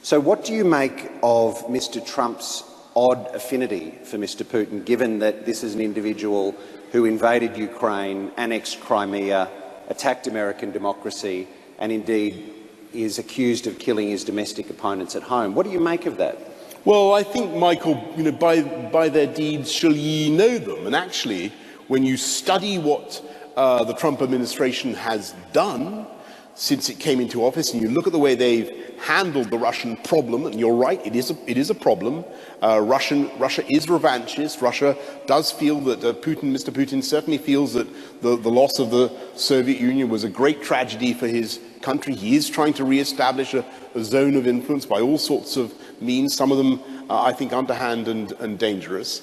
So what do you make of Mr Trump's odd affinity for Mr Putin, given that this is an individual who invaded Ukraine, annexed Crimea, attacked American democracy, and indeed is accused of killing his domestic opponents at home? What do you make of that? Well, I think, Michael, by their deeds shall ye know them. And actually, when you study what the Trump administration has done since it came into office, and you look at the way they've handled the Russian problem, and you're right, it is a problem. Russia is revanchist. Russia does feel that Mr. Putin certainly feels that the loss of the Soviet Union was a great tragedy for his country. He is trying to re-establish a zone of influence by all sorts of means, some of them, I think, underhand and dangerous.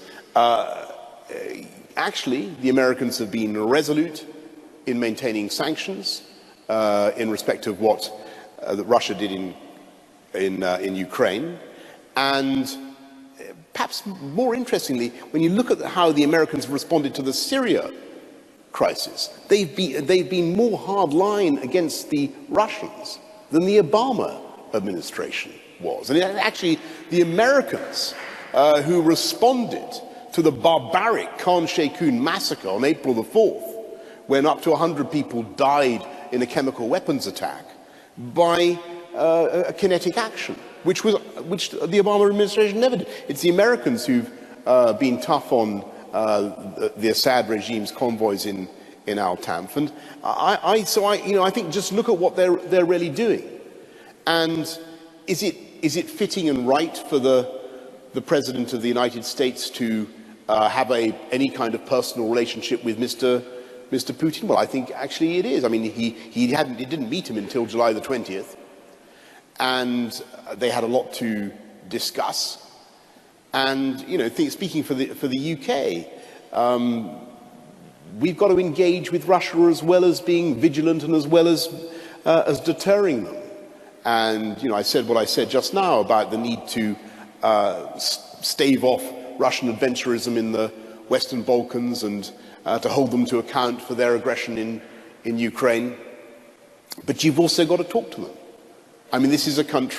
Actually, the Americans have been resolute in maintaining sanctions in respect of what that Russia did in Ukraine. And perhaps more interestingly, when you look at how the Americans responded to the Syria crisis, they've been more hardline against the Russians than the Obama administration was. And actually, the Americans who responded to the barbaric Khan Sheikhoun massacre on April the 4th, when up to 100 people died in a chemical weapons attack, by a kinetic action, which the Obama administration never did. It's the Americans who've been tough on the Assad regime's convoys in Al-Tanf. And I think just look at what they're really doing. And is it fitting and right for the President of the United States to have any kind of personal relationship with Mr. Putin? Well, I think actually it is. I mean, he didn't meet him until July the 20th, and they had a lot to discuss. And speaking for the UK, we've got to engage with Russia as well as being vigilant and as well as deterring them. And I said what I said just now about the need to stave off Russian adventurism in the Western Balkans and to hold them to account for their aggression in Ukraine. But you've also got to talk to them. I mean, this is a country